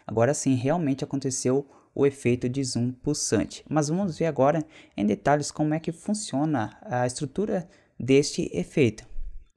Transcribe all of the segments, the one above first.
agora sim realmente aconteceu o efeito de zoom pulsante. Mas vamos ver agora em detalhes como é que funciona a estrutura deste efeito.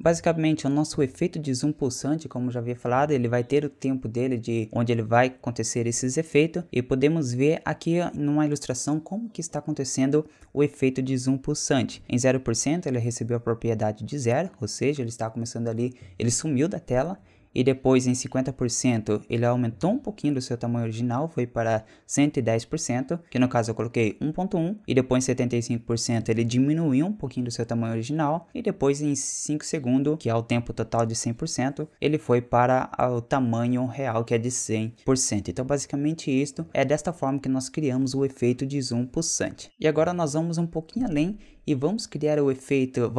Basicamente, o nosso efeito de zoom pulsante, como já havia falado, ele vai ter o tempo dele de onde ele vai acontecer esses efeitos, e podemos ver aqui numa ilustração como que está acontecendo o efeito de zoom pulsante. Em 0% ele recebeu a propriedade de 0, ou seja, ele está começando ali, ele sumiu da tela. E depois em 50% ele aumentou um pouquinho do seu tamanho original, foi para 110%, que no caso eu coloquei 1.1, e depois em 75% ele diminuiu um pouquinho do seu tamanho original, e depois em 5 segundos, que é o tempo total de 100%, ele foi para o tamanho real, que é de 100%. Então basicamente isto é desta forma que nós criamos o efeito de zoom pulsante. E agora nós vamos um pouquinho além e vamos criar o efeito,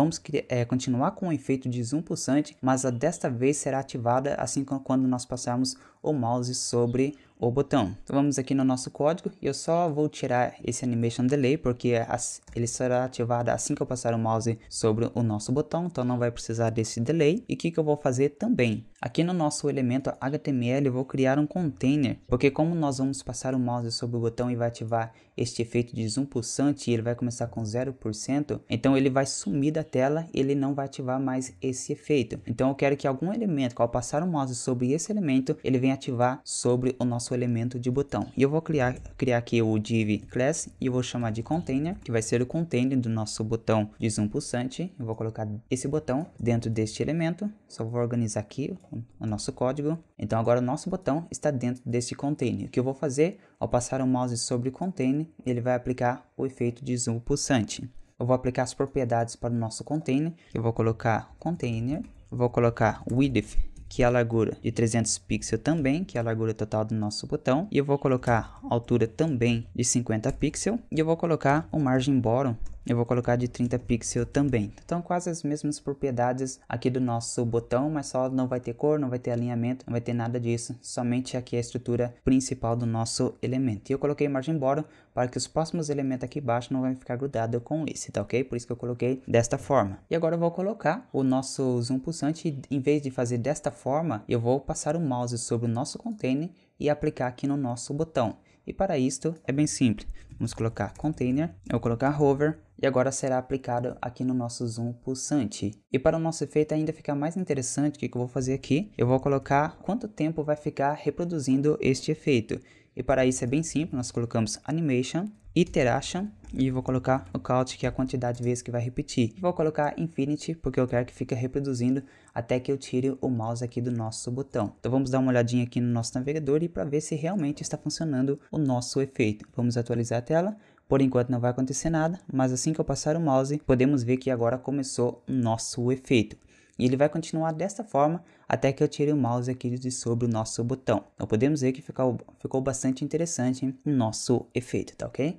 continuar com o efeito de zoom pulsante, mas desta vez será ativada assim como quando nós passarmos o mouse sobre o botão. Então vamos aqui no nosso código e eu só vou tirar esse animation delay porque ele será ativado assim que eu passar o mouse sobre o nosso botão, então não vai precisar desse delay. E o que eu vou fazer também? Aqui no nosso elemento HTML eu vou criar um container, porque como nós vamos passar o mouse sobre o botão e vai ativar este efeito de zoom pulsante e ele vai começar com 0%, então ele vai sumir da tela e ele não vai ativar mais esse efeito. Então eu quero que algum elemento, ao passar o mouse sobre esse elemento, ele venha ativar sobre o nosso elemento de botão. E eu vou criar aqui o div class e eu vou chamar de container, que vai ser o container do nosso botão de zoom pulsante. Eu vou colocar esse botão dentro deste elemento, só vou organizar aqui o nosso código. Então agora o nosso botão está dentro deste container. O que eu vou fazer, ao passar o mouse sobre o container, ele vai aplicar o efeito de zoom pulsante. Eu vou aplicar as propriedades para o nosso container. Eu vou colocar container, vou colocar width, que é a largura de 300 pixels também, que é a largura total do nosso botão. E eu vou colocar altura também de 50 pixels. E eu vou colocar o margin bottom, eu vou colocar de 30 pixels também. Então quase as mesmas propriedades aqui do nosso botão, mas só não vai ter cor, não vai ter alinhamento, não vai ter nada disso. Somente aqui a estrutura principal do nosso elemento. E eu coloquei margin bottom para que os próximos elementos aqui embaixo não vão ficar grudados com esse, tá ok? Por isso que eu coloquei desta forma. E agora eu vou colocar o nosso zoom pulsante e, em vez de fazer desta forma, eu vou passar o mouse sobre o nosso container e aplicar aqui no nosso botão. E para isto é bem simples. Vamos colocar container, eu vou colocar hover e agora será aplicado aqui no nosso zoom pulsante. E para o nosso efeito ainda ficar mais interessante, o que eu vou fazer aqui? Eu vou colocar quanto tempo vai ficar reproduzindo este efeito. E para isso é bem simples, nós colocamos animation, iteration e vou colocar o count, que é a quantidade de vezes que vai repetir. E vou colocar infinity, porque eu quero que fique reproduzindo até que eu tire o mouse aqui do nosso botão. Então vamos dar uma olhadinha aqui no nosso navegador e para ver se realmente está funcionando o nosso efeito. Vamos atualizar a tela. Por enquanto não vai acontecer nada, mas assim que eu passar o mouse, podemos ver que agora começou o nosso efeito. E ele vai continuar desta forma até que eu tire o mouse aqui de sobre o nosso botão. Então podemos ver que ficou bastante interessante o nosso efeito, tá ok?